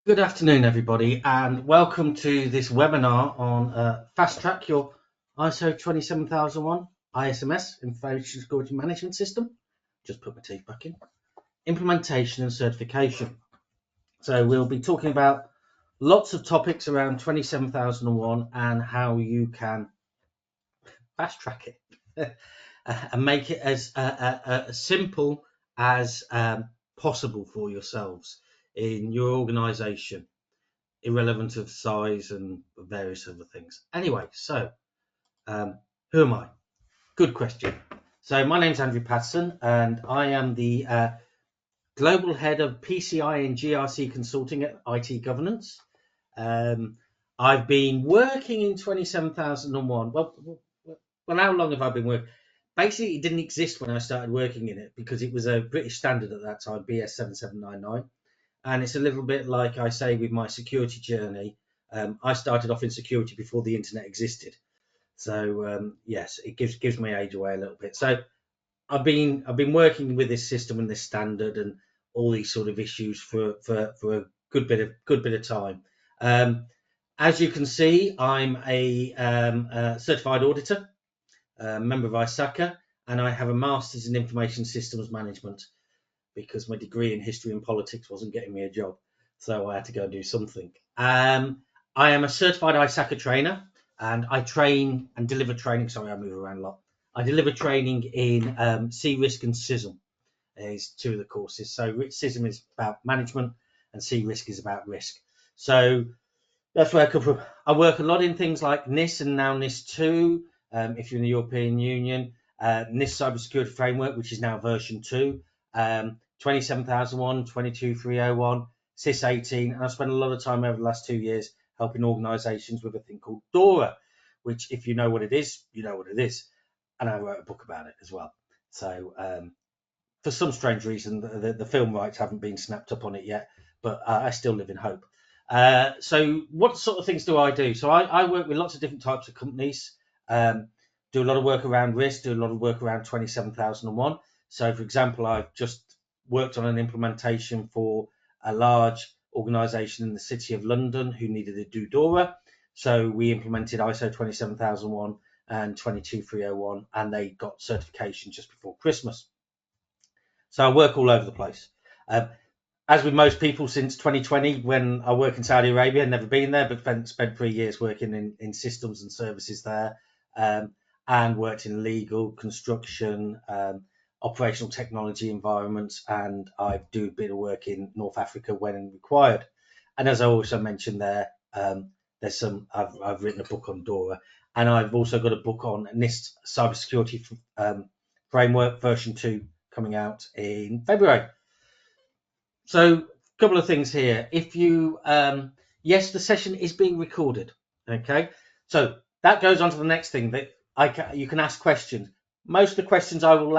Good afternoon, everybody, and welcome to this webinar on FastTrack, your ISO 27001 ISMS Information Security Management System. Just put my teeth back in. Implementation and certification. So we'll be talking about lots of topics around 27001 and how you can fast track it and make it as simple as possible for yourselves in your organization, irrelevant of size and various other things. Anyway, so who am I? Good question. So my name's Andrew Patterson, and I am the global head of PCI and GRC consulting at IT Governance. I've been working in 27001. Well, how long have I been working? Basically, it didn't exist when I started working in it because it was a British standard at that time, BS 7799. And it's a little bit like I say with my security journey. I started off in security before the internet existed, so yes, it gives my age away a little bit. So I've been working with this system and this standard and all these sort of issues for a good bit of time. As you can see, I'm a certified auditor, a member of ISACA, and I have a master's in information systems management, because my degree in history and politics wasn't getting me a job, so I had to go and do something. I am a certified ISACA trainer, and I train and deliver training. Sorry, I move around a lot. I deliver training in C risk and CISM is two of the courses. So CISM is about management, and C risk is about risk. So that's where I come from. I work a lot in things like NIS and now NIS 2, if you're in the European Union, NIS Cybersecurity Framework, which is now version 2, 27001, 22301, CIS 18, and I've spent a lot of time over the last 2 years helping organisations with a thing called DORA, which, if you know what it is, you know what it is. And I wrote a book about it as well. So for some strange reason, the film rights haven't been snapped up on it yet, but I still live in hope. So what sort of things do I do? So I work with lots of different types of companies, do a lot of work around risk, do a lot of work around 27001. So, for example, I've just worked on an implementation for a large organisation in the City of London who needed to do DORA. So we implemented ISO 27001 and 22301, and they got certification just before Christmas. So I work all over the place. As with most people since 2020, when I work in Saudi Arabia, never been there, but spent 3 years working in systems and services there, and worked in legal, construction, operational technology environments, and I do a bit of work in North Africa when required. And as I also mentioned there, there's some. I've written a book on DORA, and I've also got a book on NIST cybersecurity framework version 2 coming out in February. So, a couple of things here. If you, yes, the session is being recorded. Okay, so that goes on to the next thing that you can ask questions. Most of the questions I will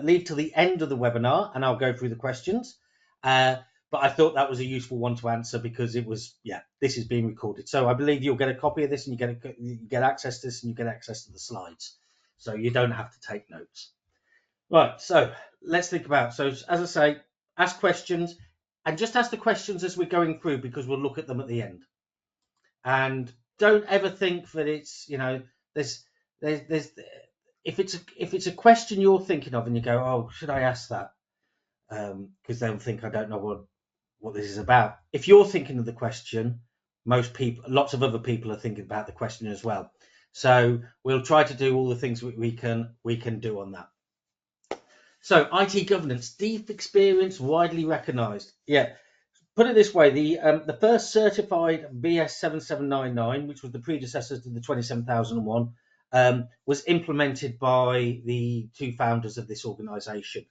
leave till the end of the webinar, and I'll go through the questions. But I thought that was a useful one to answer because it was, this is being recorded. So I believe you'll get a copy of this, and you get access to this, and you get access to the slides. So you don't have to take notes. Right. So let's think about. So as I say, ask questions, and just ask the questions as we're going through because we'll look at them at the end. And don't ever think that it's there's if it's a question you're thinking of and you go, oh, should I ask that? Because they'll think I don't know what this is about. If you're thinking of the question, lots of other people are thinking about the question as well. So we'll try to do all the things we can do on that. So IT governance, deep experience, widely recognised. Yeah, put it this way: the first certified BS 7799, which was the predecessor to the 27001, was implemented by the two founders of this organisation.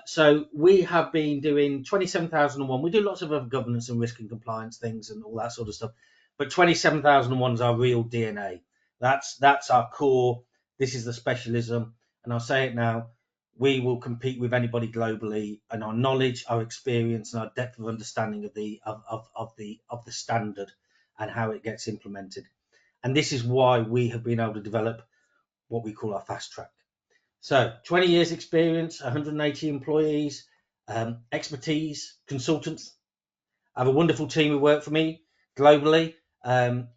So we have been doing 27001. We do lots of other governance and risk and compliance things and all that sort of stuff, but 27001 is our real DNA. That's our core. This is the specialism, and I'll say it now. We will compete with anybody globally, and our knowledge, our experience, and our depth of understanding of the standard and how it gets implemented. And this is why we have been able to develop what we call our fast track. So 20 years experience, 180 employees, expertise, consultants. I have a wonderful team who work for me globally, and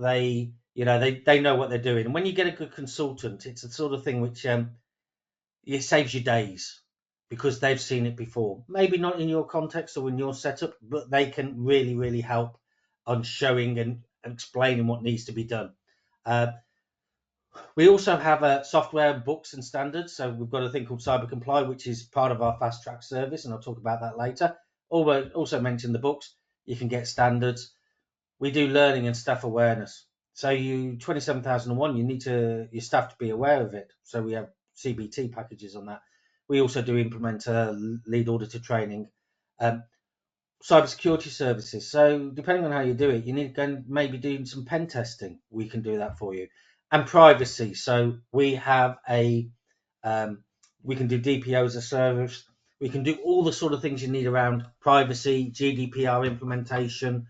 they, they know what they're doing. And when you get a good consultant, it's the sort of thing which it saves you days because they've seen it before. Maybe not in your context or in your setup, but they can really, really help on showing and explaining what needs to be done. We also have software, books, and standards. So we've got a thing called CyberComply, which is part of our FastTrack service, and I'll talk about that later. Also mention the books. You can get standards. We do learning and staff awareness. So 27001, you need your staff to be aware of it. So we have CBT packages on that. We also do implement lead auditor training. Cybersecurity services. So depending on how you do it, you need to go maybe doing some pen testing. We can do that for you. And privacy. So we have we can do DPO as a service. We can do all the sort of things you need around privacy, GDPR implementation,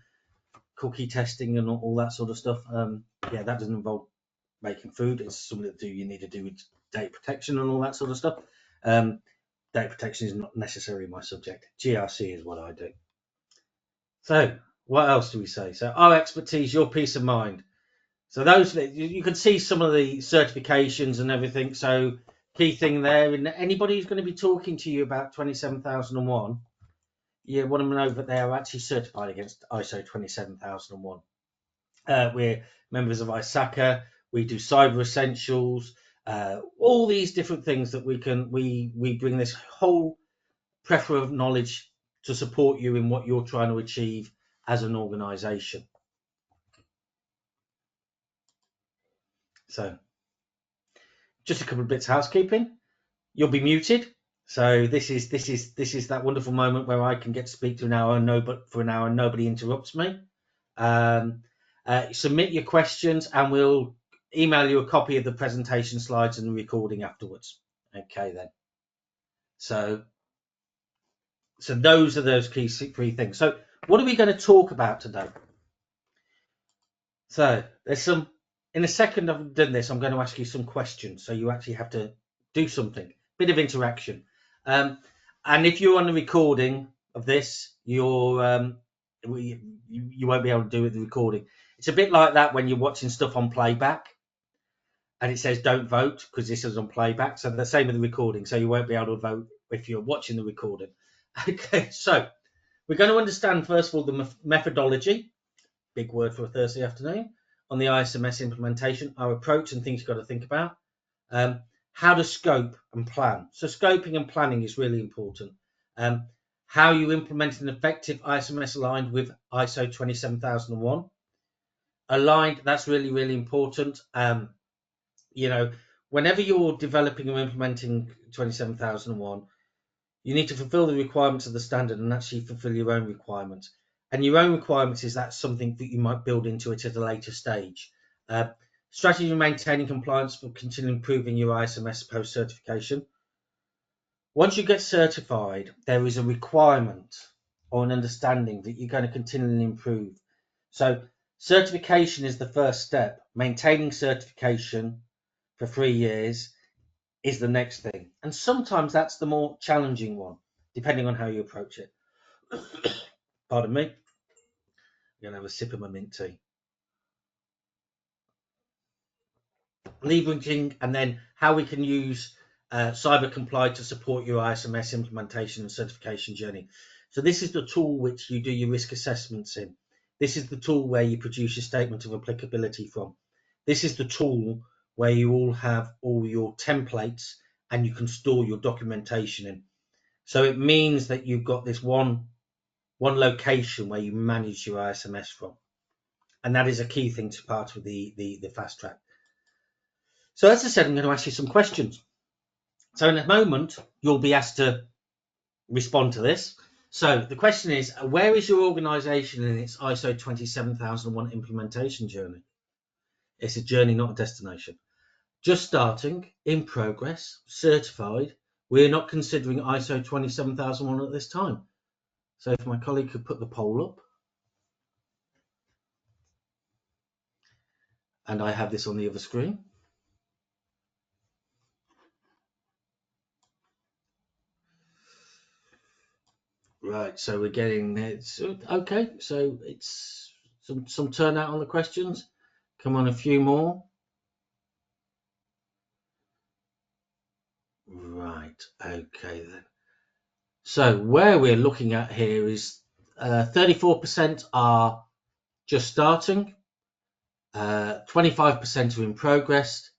cookie testing, and all that sort of stuff. That doesn't involve making food. It's something that you need to do with data protection and all that sort of stuff. Data protection is not necessarily my subject. GRC is what I do. So what else do we say? So our expertise, your peace of mind. So those, you can see some of the certifications and everything. So key thing there, and anybody who's going to be talking to you about 27001, you want to know that they are actually certified against ISO 27001. We're members of ISACA. We do cyber essentials. All these different things that we bring this whole plethora of knowledge to support you in what you're trying to achieve as an organization. So just a couple of bits of housekeeping. You'll be muted. So this is that wonderful moment where I can get to speak to an hour, for an hour, nobody interrupts me. Submit your questions, and we'll email you a copy of the presentation slides and the recording afterwards. Okay, then. So those are those key three things. So what are we going to talk about today? So in a second I've done this, I'm going to ask you some questions. So you actually have to do something, bit of interaction. And if you're on the recording of this, you won't be able to do the recording. It's a bit like that when you're watching stuff on playback and it says don't vote because this is on playback. So the same with the recording. So you won't be able to vote if you're watching the recording. Okay, so we're going to understand, first of all, the methodology, big word for a Thursday afternoon, on the ISMS implementation, our approach and things you've got to think about, how to scope and plan. So scoping and planning is really important. How you implement an effective ISMS aligned with ISO 27001. Aligned, that's really, really important. Whenever you're developing or implementing 27001, you need to fulfill the requirements of the standard and actually fulfill your own requirements. And your own requirements is that something that you might build into it at a later stage. Strategy of maintaining compliance for continuing improving your ISMS post-certification. Once you get certified, there is a requirement or an understanding that you're going to continually improve. So certification is the first step. Maintaining certification for 3 years is the next thing. And sometimes that's the more challenging one, depending on how you approach it. Pardon me. I'm going to have a sip of my mint tea. Leveraging, and then how we can use CyberComply to support your ISMS implementation and certification journey. So this is the tool which you do your risk assessments in. This is the tool where you produce your statement of applicability from. This is the tool where you all have all your templates and you can store your documentation in. So it means that you've got this one location where you manage your ISMS from. And that is a key thing to part with the fast track. So as I said, I'm going to ask you some questions. So in a moment, you'll be asked to respond to this. So the question is, where is your organization in its ISO 27001 implementation journey? It's a journey, not a destination. Just starting, in progress, certified. We're not considering ISO 27001 at this time. So if my colleague could put the poll up. And I have this on the other screen. Right, so we're getting it's okay. So it's some turnout on the questions. Come on, a few more. Right, okay then. So where we're looking at here is 34% are just starting, 25% are in progress,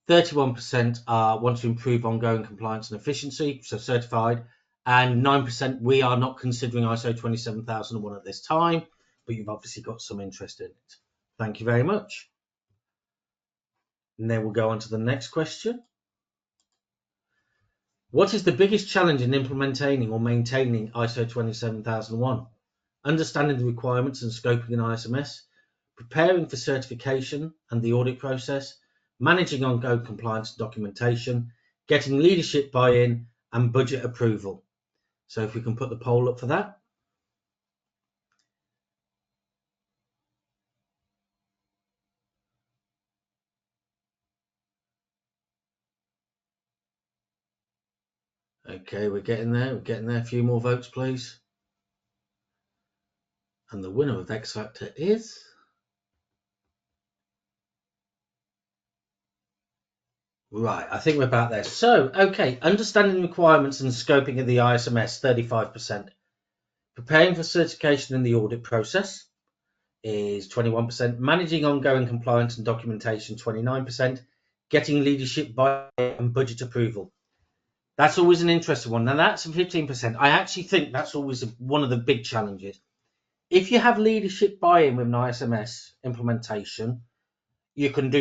31% want to improve ongoing compliance and efficiency, so certified, and 9% we are not considering ISO 27001 at this time, but you've obviously got some interest in it. Thank you very much. And then we'll go on to the next question. What is the biggest challenge in implementing or maintaining ISO 27001? Understanding the requirements and scoping in ISMS, preparing for certification and the audit process, managing ongoing compliance and documentation, getting leadership buy-in, and budget approval. So if we can put the poll up for that. Okay, we're getting there. We're getting there. A few more votes, please. And the winner of X Factor is... Right, I think we're about there. So, okay, understanding the requirements and scoping of the ISMS, 35%. Preparing for certification in the audit process is 21%. Managing ongoing compliance and documentation, 29%. Getting leadership buy and budget approval. That's always an interesting one. Now, that's 15%. I actually think that's always one of the big challenges. If you have leadership buy-in with an ISMS implementation, you can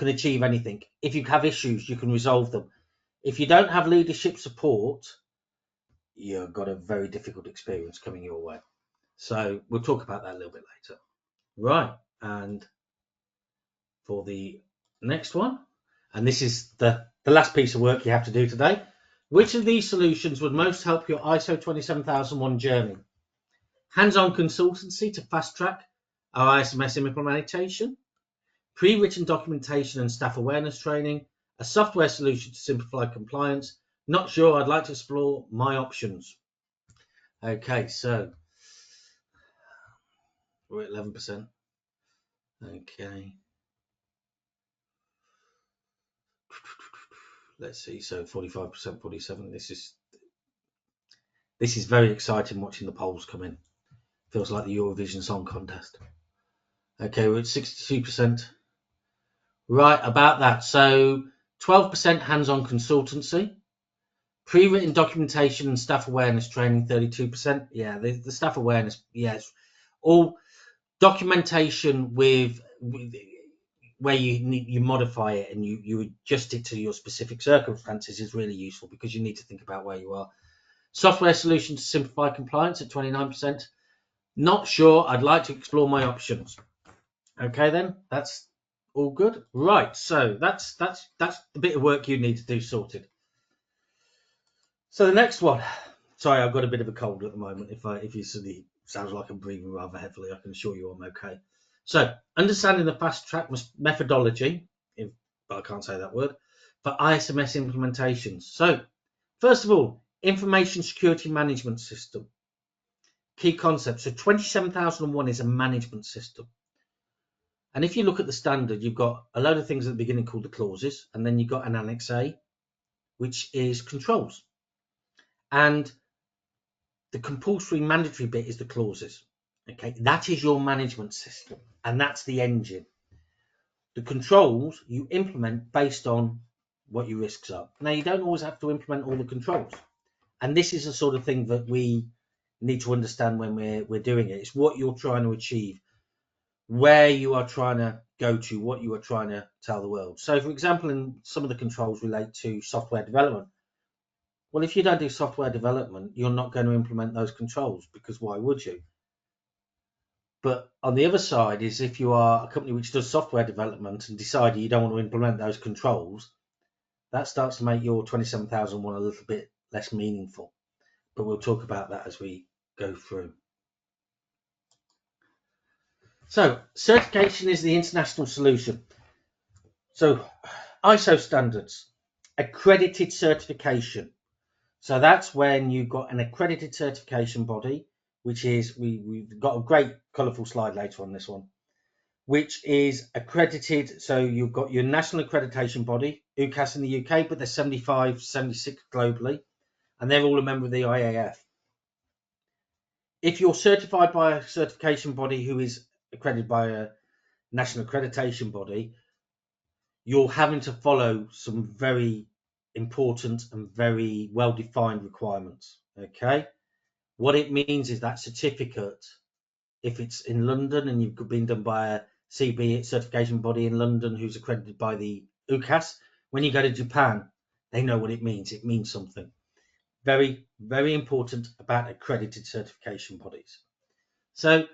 achieve anything. If you have issues, you can resolve them. If you don't have leadership support, you've got a very difficult experience coming your way. So we'll talk about that a little bit later. Right, and for the next one, and this is the last piece of work you have to do today. Which of these solutions would most help your ISO 27001 journey? Hands-on consultancy to FastTrack our ISMS implementation, pre-written documentation and staff awareness training, a software solution to simplify compliance. Not sure, I'd like to explore my options. Okay, so we're at 11%. Okay. Let's see, so 45%, 47%. This is very exciting watching the polls come in. Feels like the Eurovision Song Contest. Okay, we're at 62%. Right, about that. So 12% hands-on consultancy, pre-written documentation and staff awareness training, 32%. Yeah, the staff awareness, yes. All documentation with where you modify it and you adjust it to your specific circumstances is really useful because you need to think about where you are. Software solution to simplify compliance at 29%. Not sure. I'd like to explore my options. Okay, then that's all good. Right, so that's the bit of work you need to do sorted. So the next one. Sorry, I've got a bit of a cold at the moment. If you suddenly sounds like I'm breathing rather heavily, I can assure you I'm okay. So understanding the FastTrack methodology, but I can't say that word, for ISMS implementations. So first of all, information security management system. Key concepts. So 27001 is a management system. And if you look at the standard, you've got a load of things at the beginning called the clauses, and then you've got an Annex A, which is controls. And the compulsory mandatory bit is the clauses. Okay, that is your management system, and that's the engine. The controls you implement based on what your risks are. Now, you don't always have to implement all the controls. And this is the sort of thing that we need to understand when we're doing it. It's what you're trying to achieve, where you are trying to go to, what you are trying to tell the world. So, for example, in some of the controls relate to software development. Well, if you don't do software development, you're not going to implement those controls because why would you? But on the other side is if you are a company which does software development and decide you don't want to implement those controls, that starts to make your 27001 a little bit less meaningful. But we'll talk about that as we go through. So certification is the international solution. So ISO standards, accredited certification. So that's when you've got an accredited certification body, which is, we've got a great colourful slide later on this one, which is accredited. So you've got your national accreditation body, UCAS in the UK, but there's 75, 76 globally, and they're all a member of the IAF. If you're certified by a certification body who is accredited by a national accreditation body, you're having to follow some very important and very well-defined requirements. Okay, what it means is that certificate, if it's in London and you've been done by a CB certification body in London who's accredited by the UCAS, when you go to Japan, they know what it means. It means something. Very, very important about accredited certification bodies. So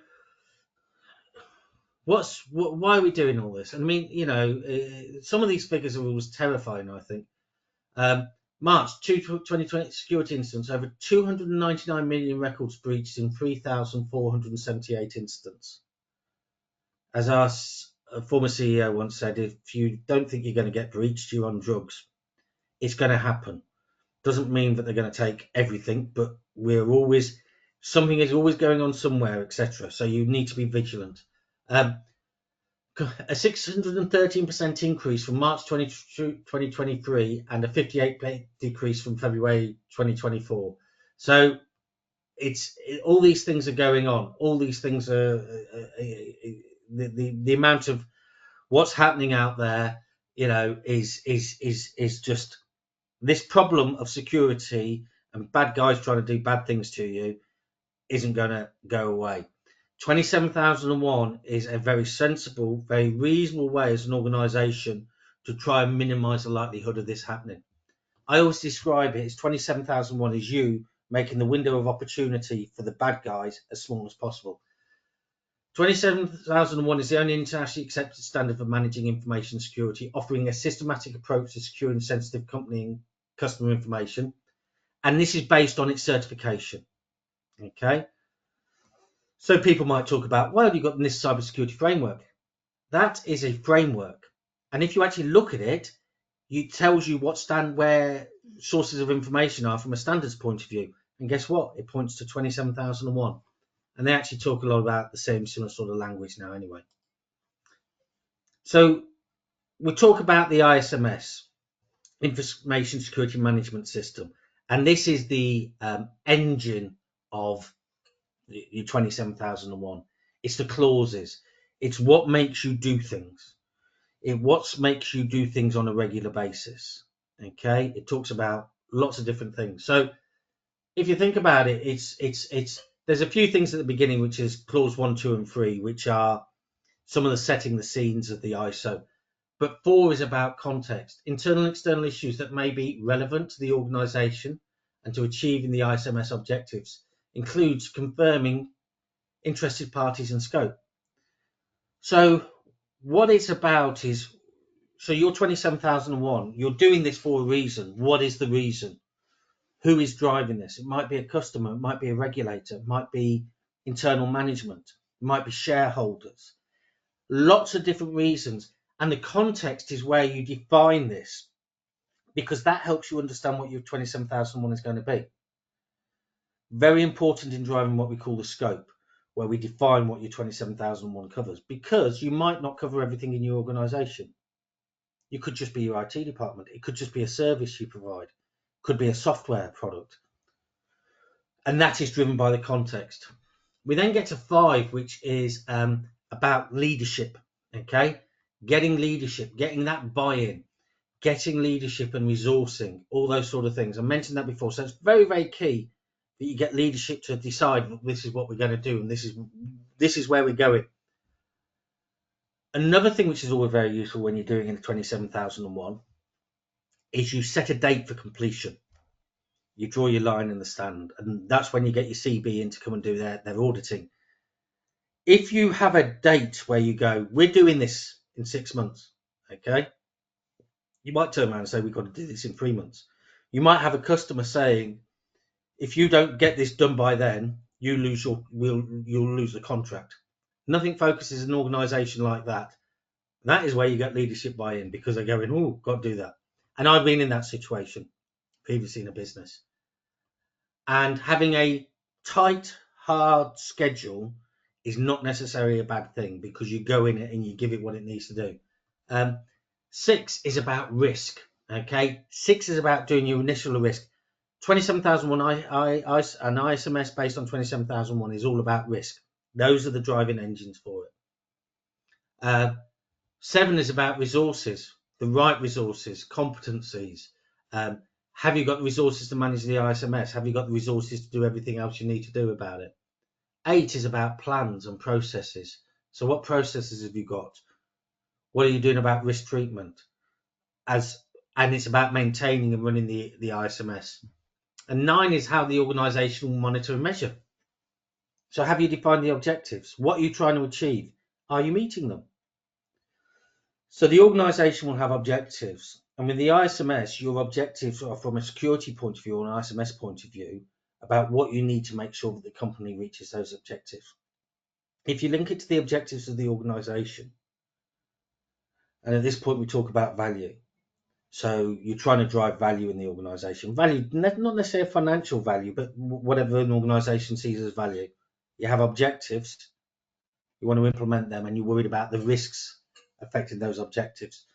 why are we doing all this? I mean, some of these figures are always terrifying, I think. March 2020 security incidents, over 299 million records breached in 3,478 incidents. As our former CEO once said, if you don't think you're going to get breached, you're on drugs. It's going to happen. Doesn't mean that they're going to take everything, but something is always going on somewhere, etc. So you need to be vigilant. A 613% increase from March 2023 and a 58% decrease from February 2024. So all these things are going on. All these things are the amount of what's happening out there, is just this problem of security and bad guys trying to do bad things to you isn't going to go away. 27001 is a very sensible, very reasonable way as an organisation to try and minimise the likelihood of this happening. I always describe it as 27001 is you making the window of opportunity for the bad guys as small as possible. 27001 is the only internationally accepted standard for managing information security, offering a systematic approach to securing sensitive company and customer information. And this is based on its certification. Okay. So people might talk about, well, you've got this cybersecurity framework. That is a framework. And if you actually look at it, it tells you where sources of information are from a standards point of view. And guess what? It points to 27001. And they actually talk a lot about the similar sort of language now anyway. So we talk about the ISMS, Information Security Management System. And this is the engine of your 27001. It's the clauses. It's what makes you do things. What makes you do things on a regular basis. Okay, it talks about lots of different things. So if you think about it, there's a few things at the beginning, which is clause 1, 2, and 3, which are some of the setting the scenes of the ISO. But 4 is about context, internal and external issues that may be relevant to the organisation and to achieving the ISMS objectives. Includes confirming interested parties and scope. So what it's about is, so you're 27001, you're doing this for a reason. What is the reason? Who is driving this? It might be a customer, it might be a regulator, it might be internal management, it might be shareholders. Lots of different reasons. And the context is where you define this, because that helps you understand what your 27001 is going to be. Very important in driving what we call the scope, where we define what your 27001 covers, because you might not cover everything in your organisation. You could just be your IT department. It could just be a service you provide. It could be a software product. And that is driven by the context. We then get to 5, which is about leadership. Okay, getting leadership, getting that buy-in, getting leadership and resourcing, all those sort of things. I mentioned that before. So it's very, very key that you get leadership to decide this is what we're going to do and this is where we're going. Another thing which is always very useful when you're doing in 27001 is you set a date for completion. You draw your line in the sand, and that's when you get your CB in to come and do their auditing. If you have a date where you go, we're doing this in 6 months, okay, you might turn around and say, we've got to do this in 3 months. You might have a customer saying, if you don't get this done by then, you'll lose the contract. Nothing focuses an organisation like that. That is where you get leadership buy-in, because they're going, oh, got to do that. And I've been in that situation previously in a business. And having a tight, hard schedule is not necessarily a bad thing, because you go in it and you give it what it needs to do. 6 is about risk. Okay, 6 is about doing your initial risk. 27001 an ISMS based on 27001 is all about risk. Those are the driving engines for it. 7 is about resources, the right resources, competencies. Have you got the resources to manage the ISMS? Have you got the resources to do everything else you need to do about it? 8 is about plans and processes. So what processes have you got? What are you doing about risk treatment? And it's about maintaining and running the ISMS. And 9 is how the organisation will monitor and measure. So have you defined the objectives? What are you trying to achieve? Are you meeting them? So the organisation will have objectives. And with the ISMS, your objectives are from a security point of view or an ISMS point of view about what you need to make sure that the company reaches those objectives. If you link it to the objectives of the organisation, and at this point we talk about value. So you're trying to drive value in the organisation. Value, not necessarily financial value, but whatever an organisation sees as value. You have objectives, you want to implement them, and you're worried about the risks affecting those objectives.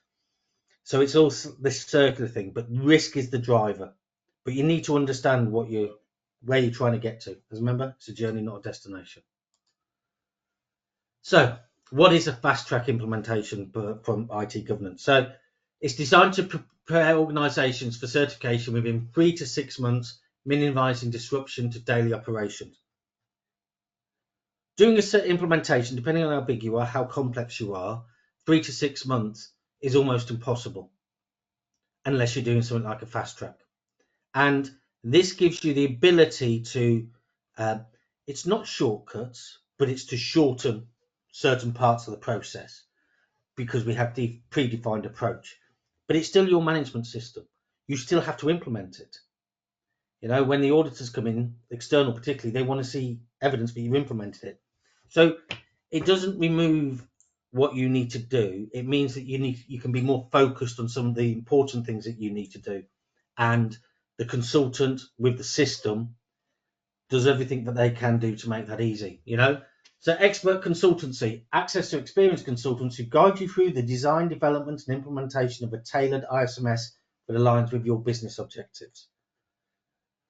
So it's all this circular thing, but risk is the driver. But you need to understand where you're trying to get to. Because remember, it's a journey, not a destination. So what is a FastTrack implementation from IT governance? So it's designed to prepare organisations for certification within 3 to 6 months, minimising disruption to daily operations. Doing a implementation, depending on how big you are, how complex you are, 3 to 6 months is almost impossible, unless you're doing something like a FastTrack. And this gives you the ability to, it's not shortcuts, but it's to shorten certain parts of the process, because we have the predefined approach. But it's still your management system. You still have to implement it. You know, when the auditors come in, external particularly, they want to see evidence that you've implemented it. So it doesn't remove what you need to do. It means that you can be more focused on some of the important things that you need to do. And the consultant with the system does everything that they can do to make that easy, you know. So expert consultancy, access to experienced consultants who guide you through the design, development and implementation of a tailored ISMS that aligns with your business objectives.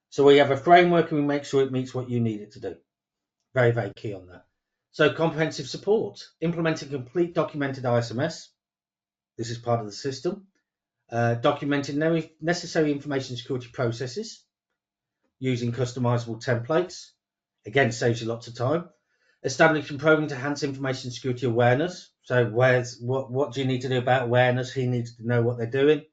So we have a framework and we make sure it meets what you need it to do. Very, very key on that. So comprehensive support, implementing complete documented ISMS. This is part of the system. Documenting necessary information security processes using customizable templates. Again, saves you lots of time. Establishing programming to enhance information security awareness. So what do you need to do about awareness? He needs to know what they're doing.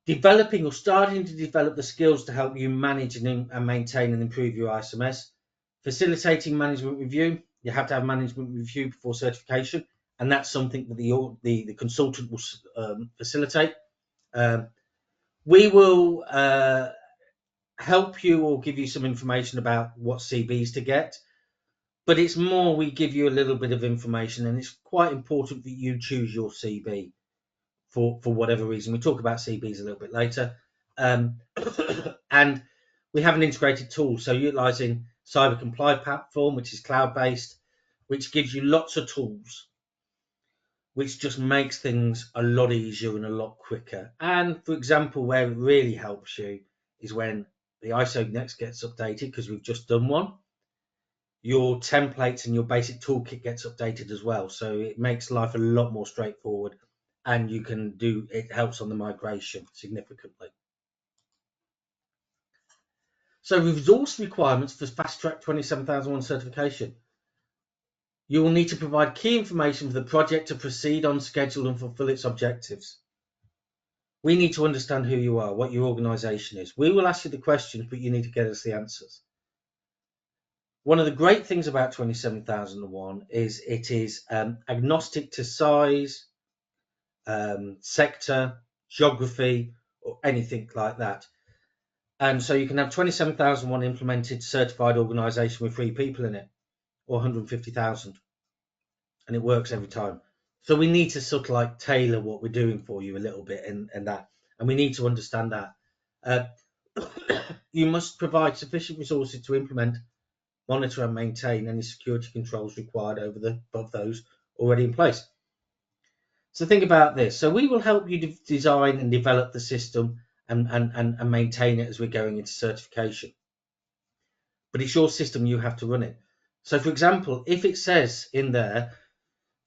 Developing or starting to develop the skills to help you manage and maintain and improve your ISMS. Facilitating management review. You have to have management review before certification, and that's something that the consultant will facilitate. We will help you or give you some information about what CBs to get, but it's more we give you a little bit of information, and it's quite important that you choose your CB for whatever reason. We talk about CBs a little bit later. And we have an integrated tool, so utilising CyberComply platform, which is cloud-based, which gives you lots of tools, which just makes things a lot easier and a lot quicker. And for example, where it really helps you is when the ISO next gets updated, because we've just done one, your templates and your basic toolkit gets updated as well. So it makes life a lot more straightforward, and you can do, it helps on the migration significantly. So resource requirements for FastTrack 27001 certification. You will need to provide key information for the project to proceed on schedule and fulfill its objectives. We need to understand who you are, what your organisation is. We will ask you the questions, but you need to get us the answers. One of the great things about 27001 is it is agnostic to size, sector, geography, or anything like that. And so you can have 27001 implemented certified organisation with 3 people in it, or 150,000, and it works every time. So we need to sort of like tailor what we're doing for you a little bit, and that, and we need to understand that. you must provide sufficient resources to implement, monitor and maintain any security controls required above those already in place. So think about this. So we will help you design and develop the system and maintain it as we're going into certification. But it's your system, you have to run it. So for example, if it says in there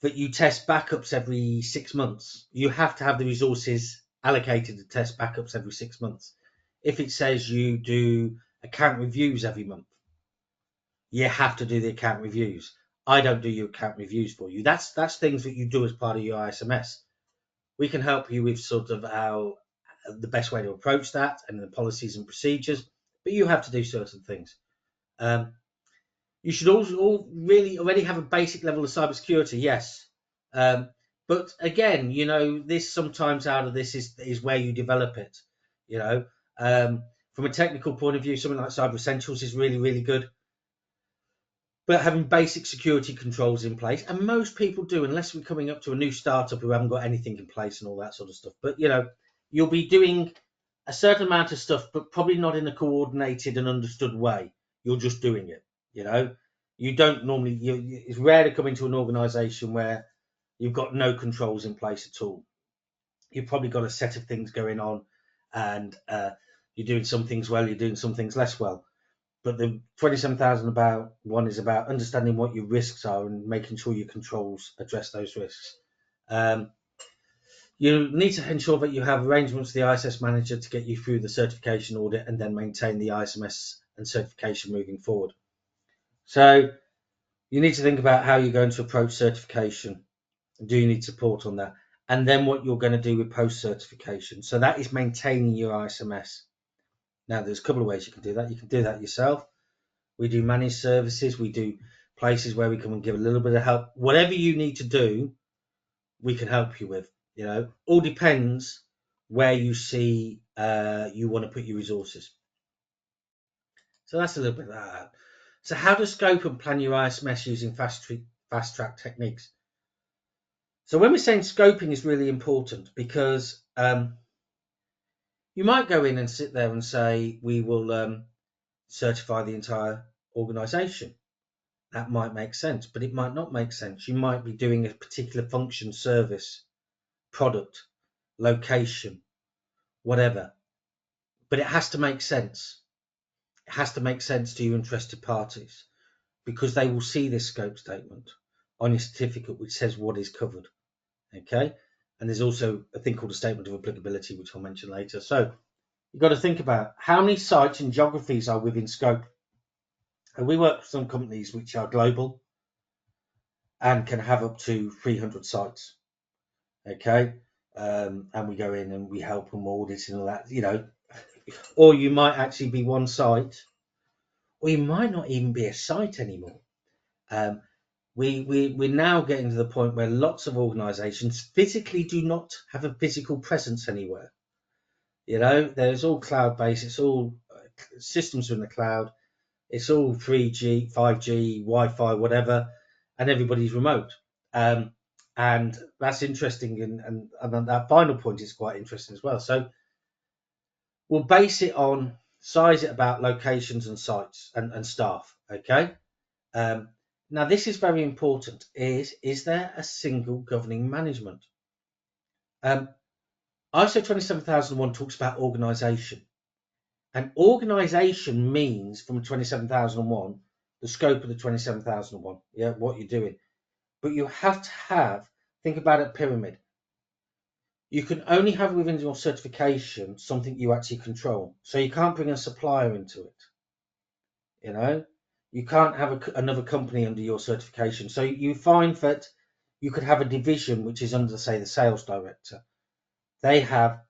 that you test backups every 6 months, you have to have the resources allocated to test backups every 6 months. If it says you do account reviews every month, you have to do the account reviews. I don't do your account reviews for you. That's things that you do as part of your ISMS. We can help you with sort of the best way to approach that and the policies and procedures, but you have to do certain things. You should all really already have a basic level of cybersecurity, yes. But again, you know, this sometimes out of this is where you develop it. You know, from a technical point of view, something like Cyber Essentials is really, really good. But having basic security controls in place, and most people do, unless we're coming up to a new startup who haven't got anything in place and all that sort of stuff. But you know, you'll be doing a certain amount of stuff, but probably not in a coordinated and understood way. You're just doing it. You know, you don't normally. It's rare to come into an organisation where you've got no controls in place at all. You've probably got a set of things going on, and you're doing some things well, you're doing some things less well. But the 27,001 is about understanding what your risks are and making sure your controls address those risks. You need to ensure that you have arrangements with the ISS manager to get you through the certification audit and then maintain the ISMS and certification moving forward. So you need to think about how you're going to approach certification. Do you need support on that? And then what you're going to do with post-certification. So that is maintaining your ISMS. Now, there's a couple of ways you can do that. You can do that yourself. We do managed services. We do places where we come and give a little bit of help. Whatever you need to do, we can help you with. You know, all depends where you see you want to put your resources. So that's a little bit of that. So how to scope and plan your ISMS using FastTrack techniques. So when we're saying scoping is really important because you might go in and sit there and say, we will certify the entire organization. That might make sense, but it might not make sense. You might be doing a particular function, service, product, location, whatever. But it has to make sense. It has to make sense to your interested parties because they will see this scope statement on your certificate which says what is covered. Okay? And there's also a thing called a statement of applicability, which I'll mention later. So you've got to think about how many sites and geographies are within scope. And we work with some companies which are global and can have up to 300 sites. Okay? And we go in and we help them audit and all that, you know. Or you might actually be one site, or you might not even be a site anymore. We're now getting to the point where lots of organizations physically do not have a physical presence anywhere. You know, there's all cloud-based, it's all systems are in the cloud, it's all 3G, 5G, Wi-Fi, whatever, and everybody's remote. And that's interesting, and that final point is quite interesting as well. So we'll base it on, size it about locations and sites and staff, okay? Now, this is very important. Is there a single governing management? ISO 27001 talks about organisation. And organisation means, from 27001, the scope of the 27001, yeah, what you're doing. But you have to think about a pyramid. You can only have within your certification something you actually control. So you can't bring a supplier into it. You know? You can't have another company under your certification. So you find that you could have a division which is under, say, the sales director. They have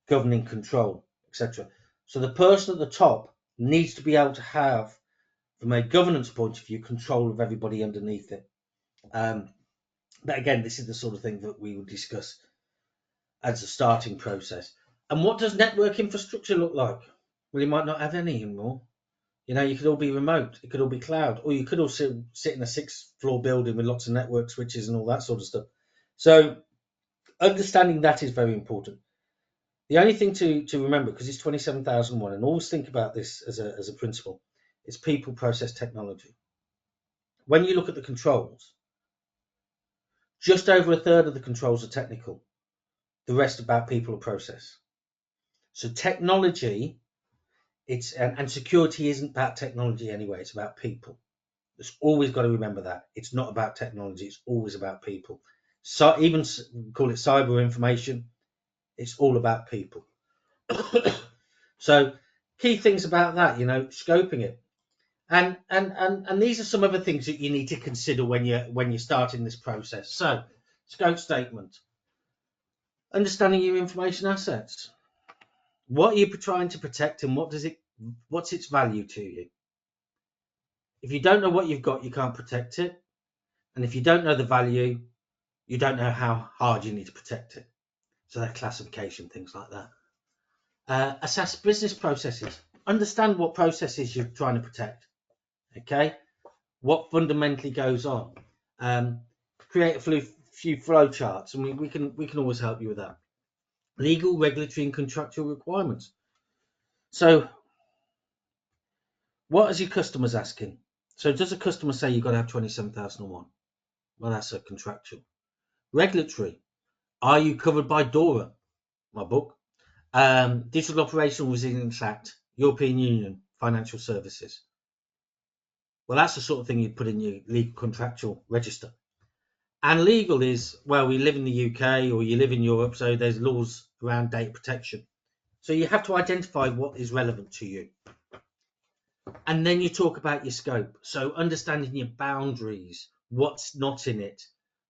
governing control, etc. So the person at the top needs to be able to have, from a governance point of view, control of everybody underneath it. But again, this is the sort of thing that we will discuss as a starting process. And what does network infrastructure look like? Well, you might not have any anymore. You know, you could all be remote, it could all be cloud, or you could also sit in a 6th floor building with lots of network switches and all that sort of stuff. So understanding that is very important. The only thing to remember, because it's 27,001, and always think about this as a principle, is people, process, technology. When you look at the controls, just over a third of the controls are technical. The rest about people or process. So technology, and security isn't about technology anyway. It's about people. It's always got to remember that. It's not about technology. It's always about people. So even call it cyber information. It's all about people. So key things about that, scoping it. And these are some of the things that you need to consider when you're starting this process. So, scope statement, understanding your information assets. What are you trying to protect, and what's its value to you? If you don't know what you've got, you can't protect it. And if you don't know the value, you don't know how hard you need to protect it. So that classification, things like that. Assess business processes. Understand what processes you're trying to protect. Okay, what fundamentally goes on. Create a few flow charts, and we can always help you with that. Legal, regulatory, and contractual requirements. So, what is your customers asking? So, does a customer say you've got to have 27,001? Well, that's a contractual. Regulatory. Are you covered by DORA? My book. Digital Operational Resilience Act, European Union, Financial Services. Well, that's the sort of thing you'd put in your legal contractual register. And legal is, well, we live in the UK or you live in Europe, so there's laws around data protection. So you have to identify what is relevant to you. And then you talk about your scope. So understanding your boundaries, what's not in it,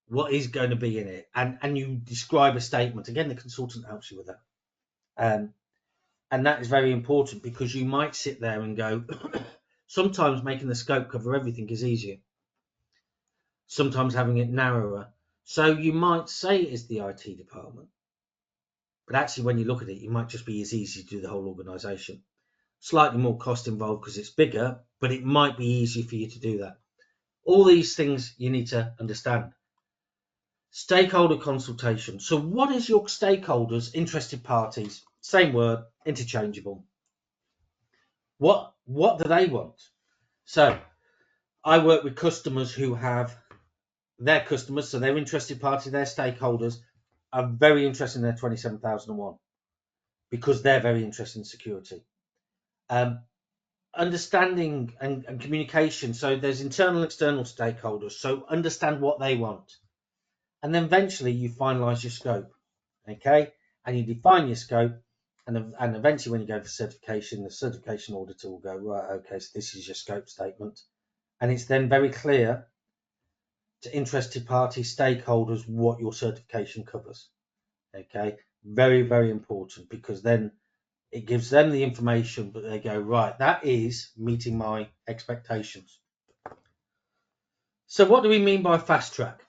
what is going to be in it, and you describe a statement. Again, the consultant helps you with that. And that is very important, because you might sit there and go, sometimes making the scope cover everything is easier. Sometimes having it narrower. So you might say it is the IT department, but actually when you look at it, it might just be as easy to do the whole organisation. Slightly more cost involved because it's bigger, but it might be easier for you to do that. All these things you need to understand. Stakeholder consultation. So what is your stakeholders, interested parties? Same word, interchangeable. What do they want? So I work with customers who have their customers, so their interested party, their stakeholders are very interested in their 27,001 because they're very interested in security. Understanding and communication. So there's internal and external stakeholders. So understand what they want. And then eventually you finalize your scope. Okay. And you define your scope. And eventually when you go for certification, the certification auditor will go, right, okay, so this is your scope statement. And it's then very clear to interested parties, stakeholders, what your certification covers. Okay. Very, very important, because then it gives them the information, but they go, right, that is meeting my expectations. So what do we mean by fast track?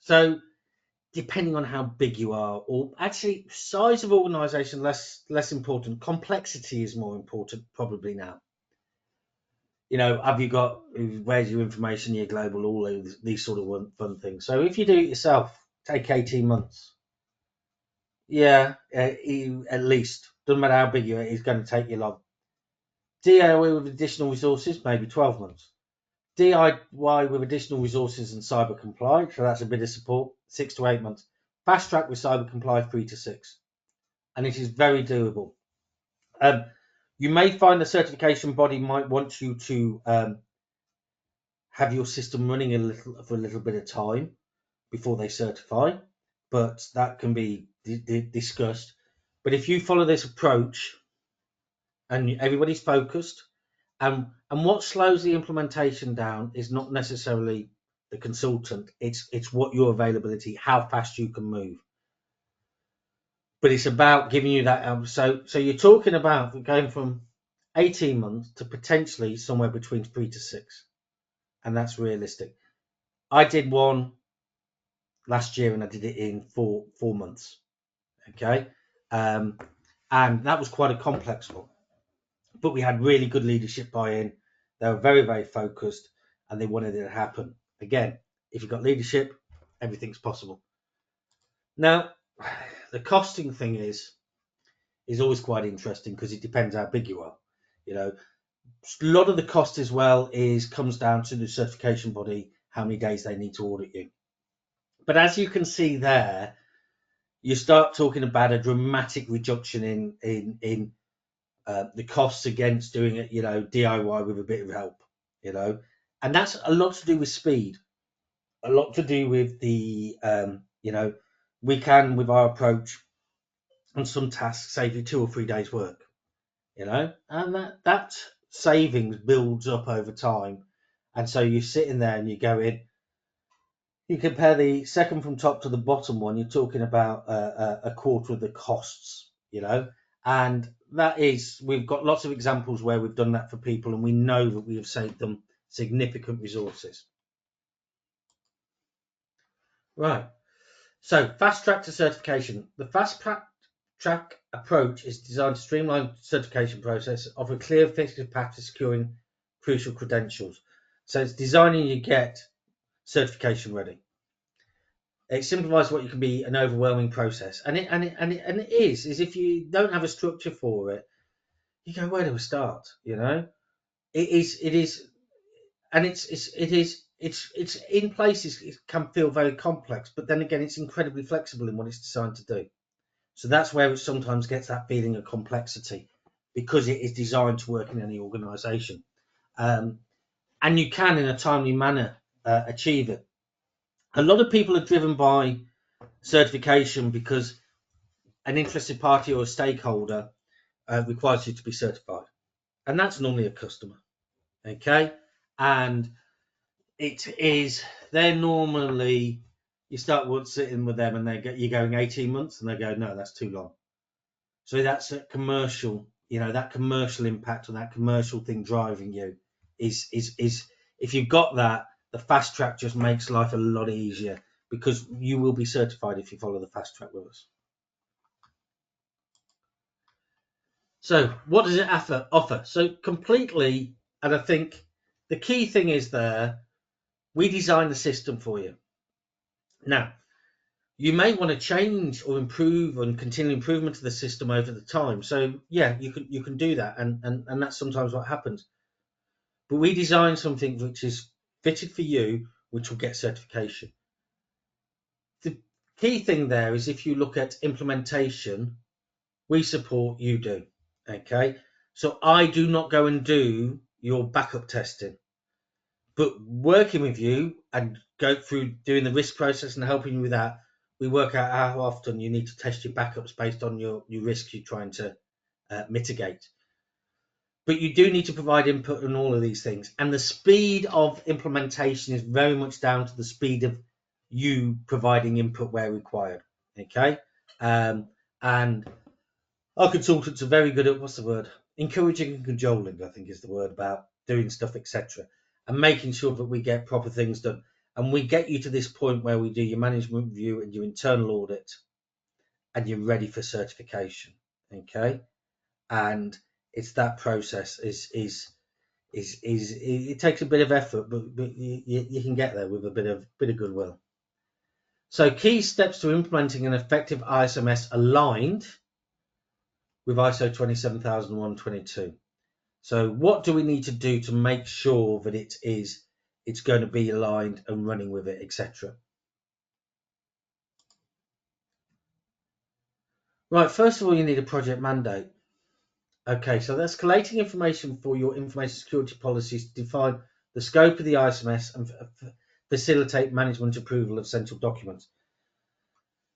So depending on how big you are, or actually size of organization, less important. Complexity is more important probably now. Have you got, where's your information, your global, all these sort of fun things. So if you do it yourself, take 18 months. Yeah, at least. Doesn't matter how big you are, it's going to take you long. DIY with additional resources, maybe 12 months. DIY with additional resources and CyberComply, so that's a bit of support, 6 to 8 months. Fast track with CyberComply, 3 to 6. And it is very doable. You may find the certification body might want you to have your system running for a little bit of time before they certify, but that can be discussed. But if you follow this approach and everybody's focused, and what slows the implementation down is not necessarily the consultant, it's what your availability, how fast you can move. But it's about giving you that. So you're talking about going from 18 months to potentially somewhere between 3 to 6, and that's realistic. I did one last year and I did it in 4 months. Okay, and that was quite a complex one, but we had really good leadership buy-in. They were very, very focused, and they wanted it to happen. Again, if you've got leadership, everything's possible. Now, the costing thing is, is always quite interesting because it depends how big you are. You know, a lot of the cost as well comes down to the certification body, how many days they need to audit you. But as you can see there, you start talking about a dramatic reduction in the costs against doing it, DIY with a bit of help, and that's a lot to do with speed, a lot to do with the, we can, with our approach on some tasks, save you 2 or 3 days work, and that savings builds up over time. And so you're sitting there and you go in, you compare the second from top to the bottom one, you're talking about a quarter of the costs, and that is, we've got lots of examples where we've done that for people, and we know that we have saved them significant resources. Right. So fast track to certification. The fast track approach is designed to streamline the certification process, offer a clear, effective path to securing crucial credentials. So it's designing you get certification ready. It simplifies what you can be an overwhelming process, and it is if you don't have a structure for it, you go, where do we start? It is, and it's in places it can feel very complex, but then again, it's incredibly flexible in what it's designed to do. So that's where it sometimes gets that feeling of complexity, because it is designed to work in any organisation, and you can, in a timely manner, achieve it. A lot of people are driven by certification because an interested party or a stakeholder requires you to be certified, and that's normally a customer, okay? And they're normally, you start sitting with them and you're going 18 months and they go, no, that's too long. So that's a commercial, that commercial impact on that commercial thing driving you is if you've got that, the fast track just makes life a lot easier, because you will be certified if you follow the fast track with us. So what does it offer? So completely, and I think the key thing is there, we design the system for you. Now, you may want to change or improve and continue improvement to the system over the time. So yeah, you can do that, and that's sometimes what happens. But we design something which is fitted for you, which will get certification. The key thing there is, if you look at implementation, we support, you do. Okay, so I do not go and do your backup testing, but working with you and go through doing the risk process and helping you with that, we work out how often you need to test your backups based on your risks you're trying to mitigate. But you do need to provide input on all of these things, and the speed of implementation is very much down to the speed of you providing input where required. Okay, and our consultants are very good at, what's the word? Encouraging and cajoling, I think is the word, about doing stuff, etc., and making sure that we get proper things done. And we get you to this point where we do your management review and your internal audit, and you're ready for certification. Okay, and it's that process is it takes a bit of effort, but you can get there with a bit of goodwill. So key steps to implementing an effective ISMS aligned with ISO 27001-22. So what do we need to do to make sure that it's going to be aligned and running with it, etc. Right, first of all, you need a project mandate. Okay, so that's collating information for your information security policies to define the scope of the ISMS and facilitate management approval of central documents.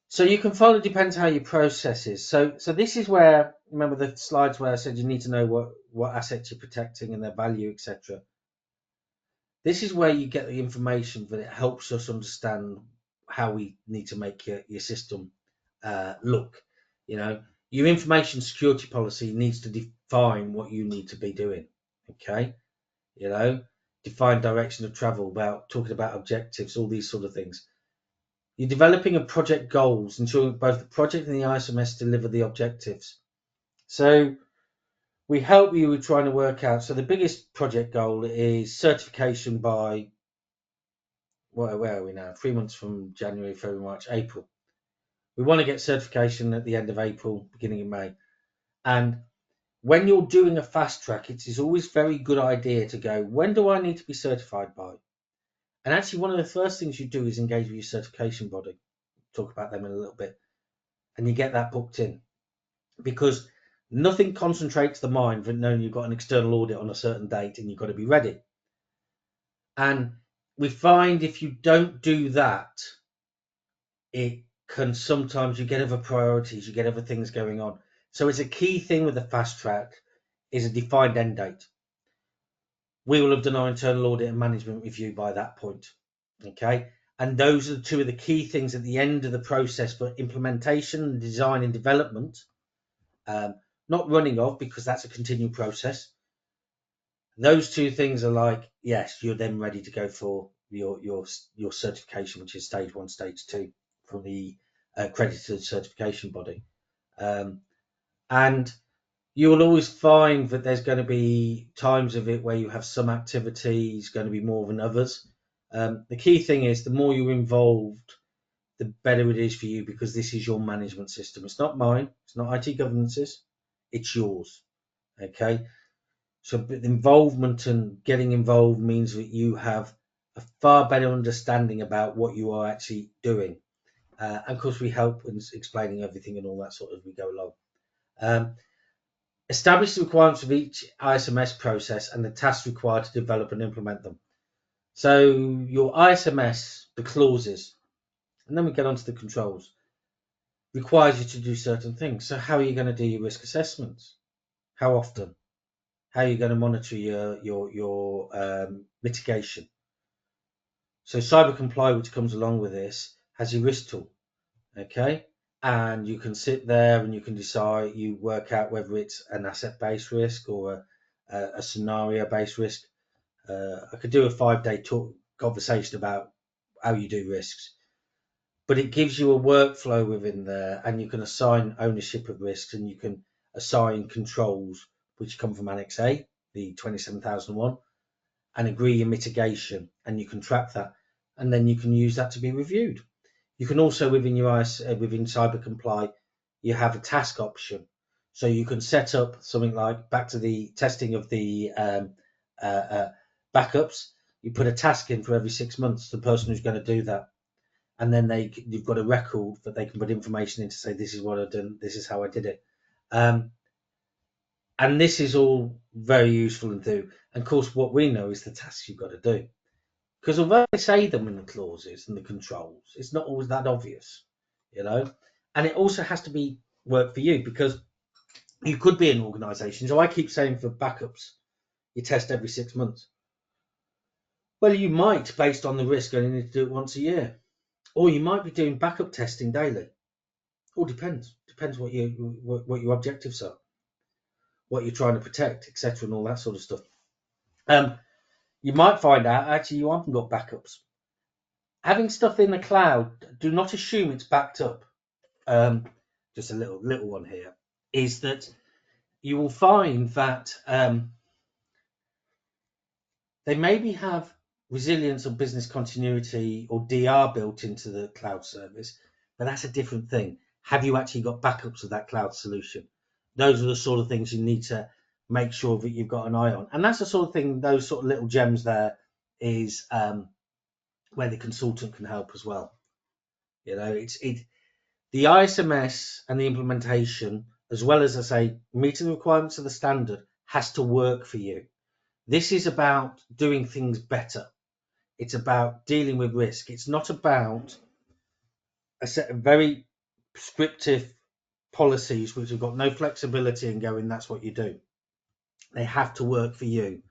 So you can follow, depends how your process is. So this is where, remember the slides where I said you need to know what assets you're protecting and their value, etc. This is where you get the information that it helps us understand how we need to make your system look. Your information security policy needs to define what you need to be doing. Okay, define direction of travel, about talking about objectives, all these sort of things. You're developing a project goals, ensuring both the project and the ISMS deliver the objectives. So we help you with trying to work out. So the biggest project goal is certification by, where are we now? 3 months from January, February, March, April. We want to get certification at the end of April, beginning of May. And when you're doing a fast track, it is always a very good idea to go, when do I need to be certified by? And actually, one of the first things you do is engage with your certification body. Talk about them in a little bit. And you get that booked in. Because nothing concentrates the mind than knowing you've got an external audit on a certain date and you've got to be ready. And we find if you don't do that, it can sometimes, you get other priorities, you get other things going on. So it's a key thing with the fast track is a defined end date. We will have done our internal audit and management review by that point. Okay. And those are two of the key things at the end of the process for implementation, design and development. Not running off, because that's a continual process. Those two things are like, yes, you're then ready to go for your certification, which is stage 1, stage 2 from the accredited certification body. And you will always find that there's going to be times of it where you have some activities going to be more than others. The key thing is the more you're involved, the better it is for you, because this is your management system. It's not mine. It's not IT governance's. It's yours. Okay. So involvement and getting involved means that you have a far better understanding about what you are actually doing. And of course, we help in explaining everything and all that sort of as we go along. Establish the requirements of each ISMS process and the tasks required to develop and implement them. So your ISMS, the clauses, and then we get on to the controls, requires you to do certain things. So how are you going to do your risk assessments? How often? How are you going to monitor your mitigation? So CyberComply, which comes along with this, has your risk tool, okay? And you can sit there and you can decide, you work out whether it's an asset-based risk or a scenario-based risk. I could do a 5-day conversation about how you do risks, but it gives you a workflow within there, and you can assign ownership of risks, and you can assign controls, which come from Annex A, the 27001, and agree your mitigation, and you can track that, and then you can use that to be reviewed. You can also, within CyberComply, you have a task option, so you can set up something like, back to the testing of the backups, you put a task in for every 6 months, the person who's going to do that, and then you've got a record that they can put information in to say, this is what I've done, this is how I did it. And this is all very useful and do. And of course, what we know is the tasks you've got to do. Because although they say them in the clauses and the controls, it's not always that obvious, you know. And it also has to be work for you, because you could be an organisation. So I keep saying for backups, you test every 6 months. Well, you might, based on the risk, only need to do it once a year. Or you might be doing backup testing daily. All depends. Depends what your objectives are, what you're trying to protect, etc., and all that sort of stuff. You might find out actually you haven't got backups. Having stuff in the cloud, do not assume it's backed up. Just a little one here is that you will find that they maybe have resilience or business continuity or DR built into the cloud service, but that's a different thing. Have you actually got backups of that cloud solution? Those are the sort of things you need to make sure that you've got an eye on. And that's the sort of thing, those sort of little gems there is where the consultant can help as well. You know, the ISMS and the implementation, as well as I say, meeting the requirements of the standard, has to work for you. This is about doing things better. It's about dealing with risk. It's not about a set of very prescriptive policies which have got no flexibility and going, that's what you do. They have to work for you.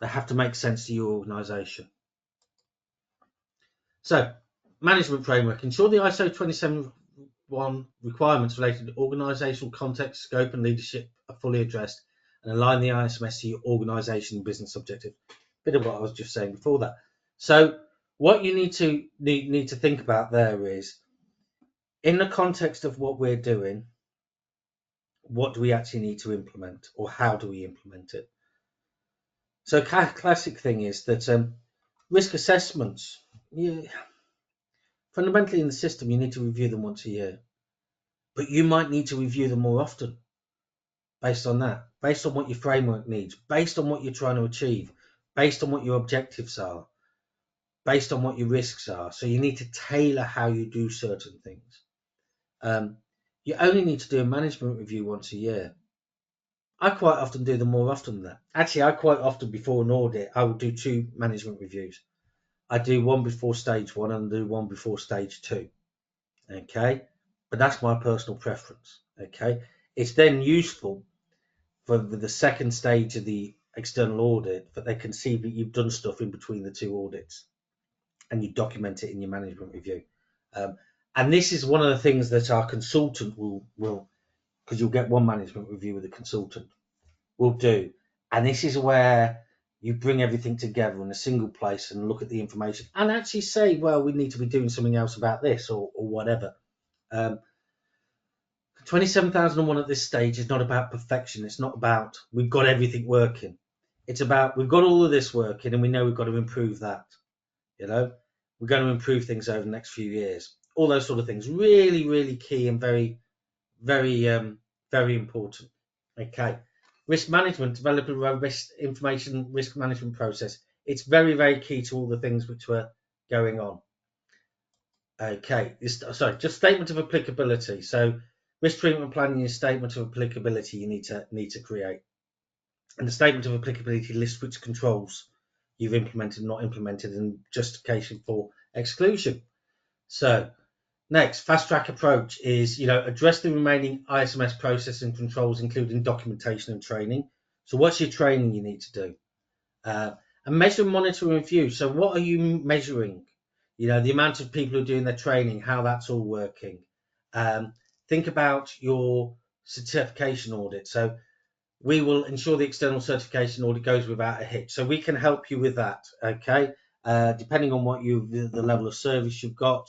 They have to make sense to your organisation. So, management framework. Ensure the ISO 27001 requirements related to organisational context, scope and leadership are fully addressed, and align the ISMS to your organisation and business objectives. Bit of what I was just saying before that. So what you need to think about there is, in the context of what we're doing, what do we actually need to implement, or how do we implement it? So classic thing is that risk assessments, fundamentally in the system, you need to review them once a year, but you might need to review them more often. based on that, based on what your framework needs, based on what you're trying to achieve, based on what your objectives are, based on what your risks are. So you need to tailor how you do certain things. You only need to do a management review once a year. I quite often do them more often than that. Actually, I quite often, before an audit, I will do 2 management reviews. I do one before stage 1 and do one before stage 2. Okay, but that's my personal preference. Okay, it's then useful for the second stage of the external audit that they can see that you've done stuff in between the 2 audits and you document it in your management review. And this is one of the things that our consultant will because you'll get one management review with a consultant, will do. And this is where you bring everything together in a single place and look at the information and actually say, well, we need to be doing something else about this or whatever. 27,001 at this stage is not about perfection. It's not about we've got everything working. It's about we've got all of this working and we know we've got to improve that. You know, we're going to improve things over the next few years. All those sort of things. Really, really key and very, very, very important. Okay. Risk management, develop a robust information risk management process. It's very, very key to all the things which were going on. Okay. Just statement of applicability. So risk treatment planning is statement of applicability you need to create. And the statement of applicability lists which controls you've implemented, not implemented, and justification for exclusion. So next, FastTrack approach is, address the remaining ISMS process and controls, including documentation and training. So what's your training you need to do? And measure, monitor, and review. So what are you measuring? The amount of people who are doing their training, how that's all working. Think about your certification audit. So we will ensure the external certification audit goes without a hitch. So we can help you with that, okay? Depending on what the level of service you've got,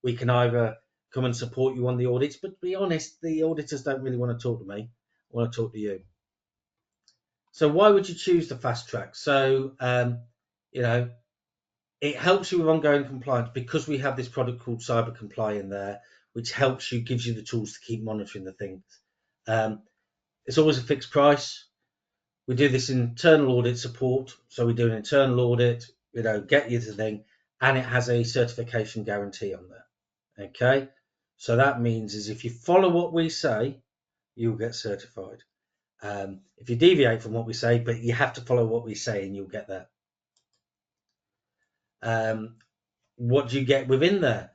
we can either come and support you on the audits, but to be honest, the auditors don't really want to talk to me. I want to talk to you. So why would you choose the FastTrack? So, it helps you with ongoing compliance because we have this product called CyberComply in there, which gives you the tools to keep monitoring the things. It's always a fixed price. We do this internal audit support. So we do an internal audit, get you the thing, and it has a certification guarantee on there. Okay. So that means is if you follow what we say, you'll get certified. If you deviate from what we say, but you have to follow what we say and you'll get that. What do you get within there?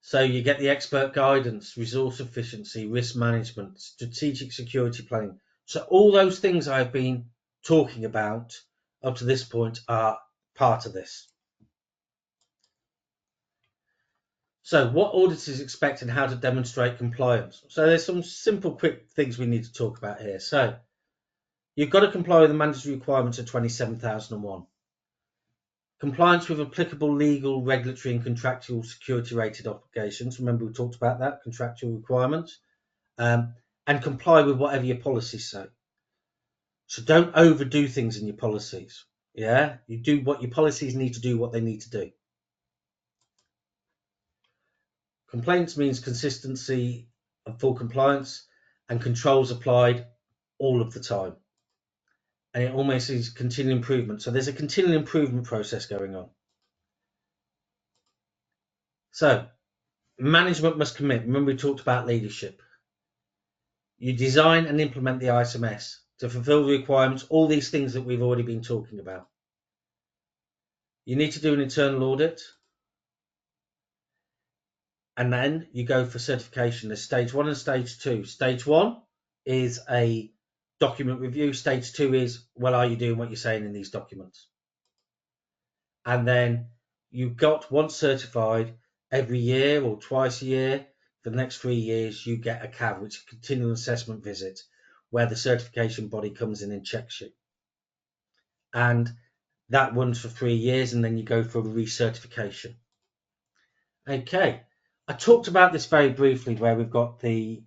So you get the expert guidance, resource efficiency, risk management, strategic security planning. So all those things I've been talking about up to this point are part of this. So what auditors expect and how to demonstrate compliance. So there's some simple, quick things we need to talk about here. So you've got to comply with the mandatory requirements of 27,001. Compliance with applicable legal, regulatory and contractual security rated obligations. Remember we talked about that, contractual requirements. And comply with whatever your policies say. So don't overdo things in your policies. Yeah, you do what your policies need to do, what they need to do. Complaints means consistency and full compliance, and controls applied all of the time. And it almost is continual improvement. So there's a continual improvement process going on. So management must commit. Remember we talked about leadership. You design and implement the ISMS to fulfill the requirements, all these things that we've already been talking about. You need to do an internal audit. And then you go for certification. There's stage 1 and stage 2. Stage 1 is a document review. Stage 2 is, well, are you doing what you're saying in these documents? And then you've got, once certified, every year or twice a year, for the next 3 years, you get a CAV, which is a continual assessment visit, where the certification body comes in and checks you. And that runs for 3 years, and then you go for a recertification. Okay. I talked about this very briefly, where we've got the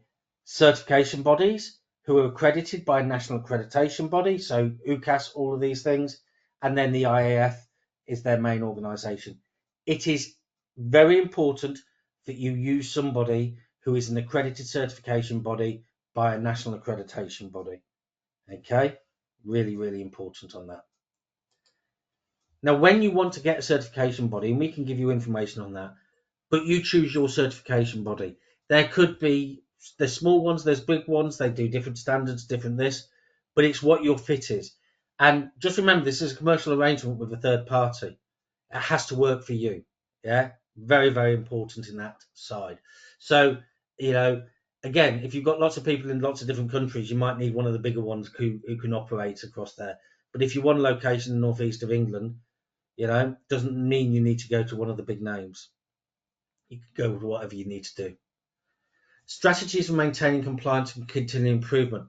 certification bodies who are accredited by a national accreditation body, so UCAS, all of these things, and then the IAF is their main organisation. It is very important that you use somebody who is an accredited certification body by a national accreditation body. Okay, really, really important on that. Now, when you want to get a certification body, and we can give you information on that, but you choose your certification body. There could be, there's small ones, there's big ones, they do different standards, different this, but it's what your fit is. And just remember, this is a commercial arrangement with a third party. It has to work for you. Yeah, very, very important in that side. So, you know, again, if you've got lots of people in lots of different countries, you might need one of the bigger ones who can operate across there. But if you want a location in the northeast of England, doesn't mean you need to go to one of the big names. You can go with whatever you need to do. Strategies for maintaining compliance and continuing improvement.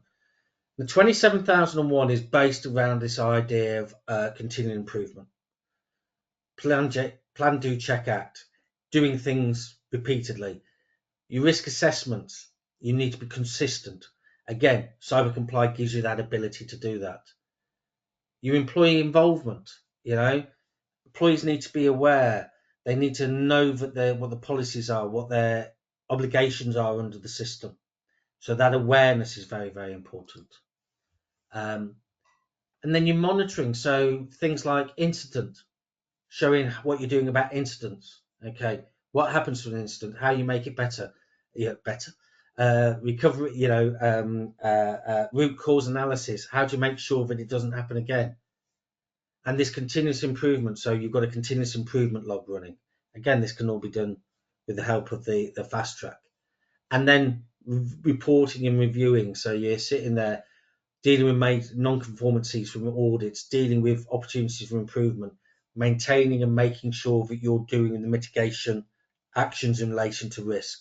The 27001 is based around this idea of continuing improvement. Plan, do, check, act. Doing things repeatedly. Your risk assessments, you need to be consistent. Again, CyberComply gives you that ability to do that. Your employee involvement, employees need to be aware. They need to know that what the policies are, what their obligations are under the system. So that awareness is very, very important. And then your monitoring. So things like incident, showing what you're doing about incidents. Okay, what happens to an incident, how you make it better. Recovery, root cause analysis. How do you make sure that it doesn't happen again? And this continuous improvement. So you've got a continuous improvement log running. Again, this can all be done with the help of the FastTrack. And then reporting and reviewing. So you're sitting there dealing with non-conformancies from audits, dealing with opportunities for improvement, maintaining and making sure that you're doing the mitigation actions in relation to risk.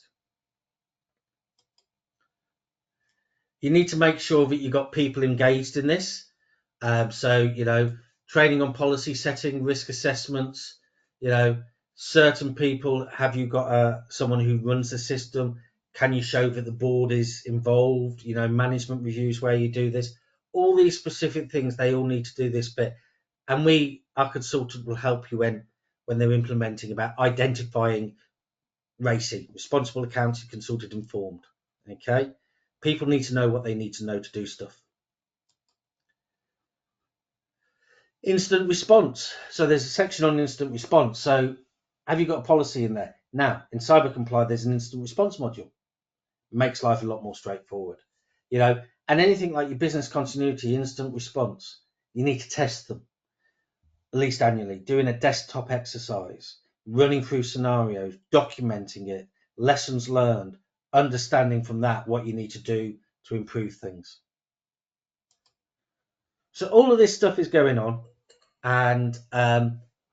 You need to make sure that you've got people engaged in this. Training on policy setting, risk assessments, certain people. Have you got someone who runs the system? Can you show that the board is involved? Management reviews where you do this. All these specific things, they all need to do this bit. And our consultant, will help you when they're implementing about identifying RACI, responsible accounting consulted informed. Okay. People need to know what they need to know to do stuff. Incident response. So there's a section on incident response. So have you got a policy in there? Now, in CyberComply, there's an incident response module. It makes life a lot more straightforward. And anything like your business continuity, incident response, you need to test them at least annually, doing a desktop exercise, running through scenarios, documenting it, lessons learned, understanding from that what you need to do to improve things. So all of this stuff is going on, and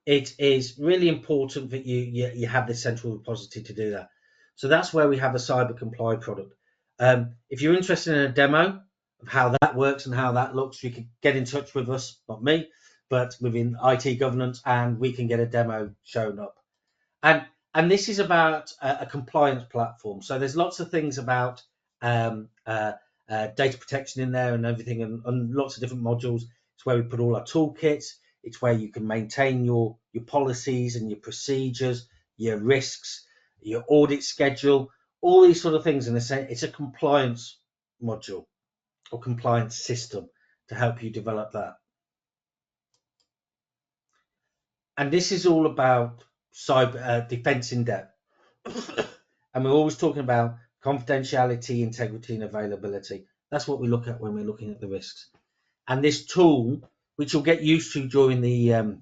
it is really important that you have this central repository to do that. So that's where we have a CyberComply product. If you're interested in a demo of how that works and how that looks, you can get in touch with us, not me, but within IT governance, and we can get a demo shown up. And this is about a compliance platform. So there's lots of things about data protection in there and everything, and lots of different modules. It's where we put all our toolkits. It's where you can maintain your policies and your procedures, your risks, your audit schedule, all these sort of things. And it's a compliance module or compliance system to help you develop that. And this is all about cyber defense in depth. And we're always talking about confidentiality, integrity, and availability. That's what we look at when we're looking at the risks. And this tool, which you'll get used to during the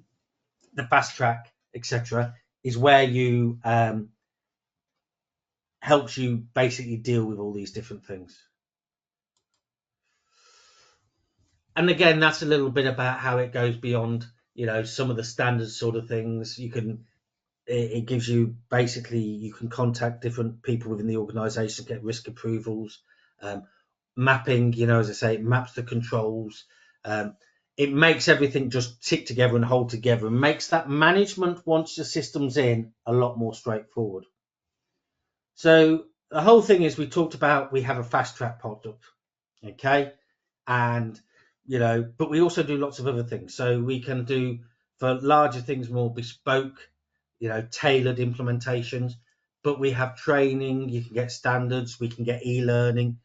FastTrack, etc., is where you helps you basically deal with all these different things. And again, that's a little bit about how it goes beyond, some of the standard sort of things. It gives you basically, you can contact different people within the organization, get risk approvals, mapping, as I say, it maps the controls. It makes everything just tick together and hold together, and makes that management, once the system's in, a lot more straightforward. So the whole thing is, we talked about, we have a FastTrack product, okay? And, but we also do lots of other things. So we can do, for larger things, more bespoke, tailored implementations, but we have training, you can get standards, we can get e-learning.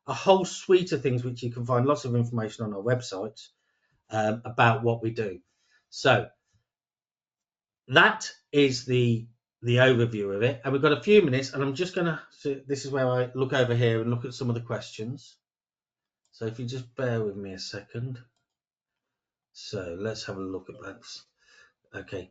a whole suite of things which you can find lots of information on our website about what we do. So that is the overview of it, and we've got a few minutes, and I'm just gonna, so this is where I look over here and look at some of the questions. So if you just bear with me a second. So let's have a look at that. Okay.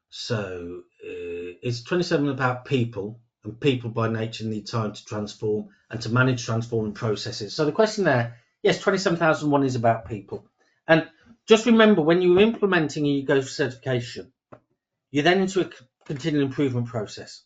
So it's 27 about people, and people by nature need time to transform and to manage transforming processes. So the question there, yes, 27,001 is about people. And just remember, when you're implementing and you go for certification, you're then into a continual improvement process.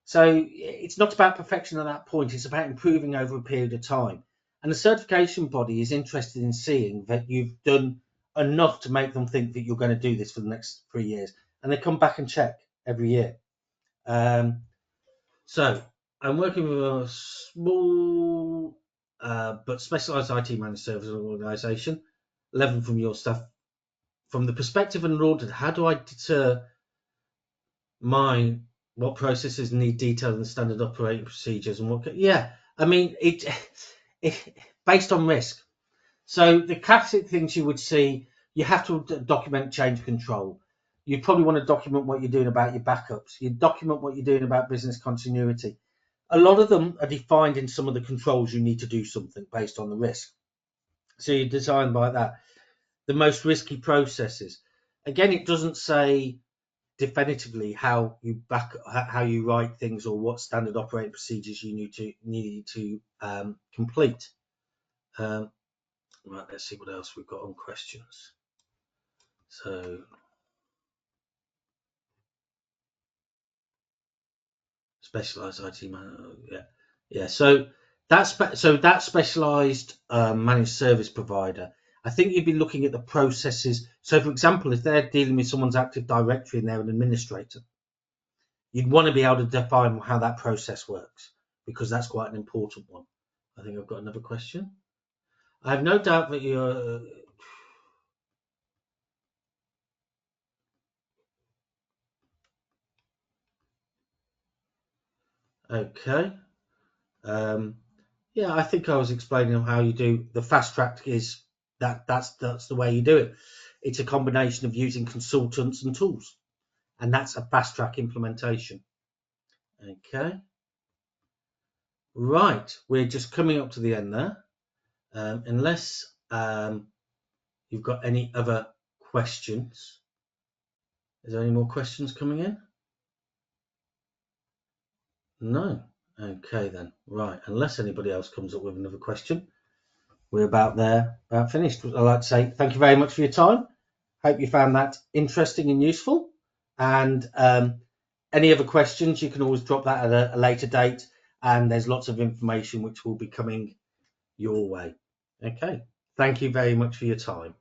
So it's not about perfection at that point, it's about improving over a period of time. And the certification body is interested in seeing that you've done enough to make them think that you're going to do this for the next 3 years. And they come back and check every year. So I'm working with a small but specialised IT managed service organisation. 11 from your staff. From the perspective of an auditor, how do I deter what processes need detailed and standard operating procedures and what? Yeah, I mean it based on risk. So the classic things you would see, you have to document change control. You probably want to document what you're doing about your backups. You document what you're doing about business continuity. A lot of them are defined in some of the controls you need to do something based on the risk. So you design by that. The most risky processes. Again, it doesn't say definitively how you write things or what standard operating procedures you need to complete. Right, let's see what else we've got on questions. So specialized IT manager, yeah. So that specialized managed service provider, I think you'd be looking at the processes. So for example, if they're dealing with someone's Active Directory and they're an administrator, you'd want to be able to define how that process works, because that's quite an important one. I think I've got another question. I have no doubt that you're okay. Yeah, I think I was explaining how you do the FastTrack. Is that's the way you do it. It's a combination of using consultants and tools, and that's a FastTrack implementation. Okay, right, we're just coming up to the end there. Unless you've got any other questions. Is there any more questions coming in? No. Okay then. Right. Unless anybody else comes up with another question, we're about finished. I'd like to say thank you very much for your time. Hope you found that interesting and useful. And any other questions, you can always drop that at a later date. And there's lots of information which will be coming your way. Okay. Thank you very much for your time.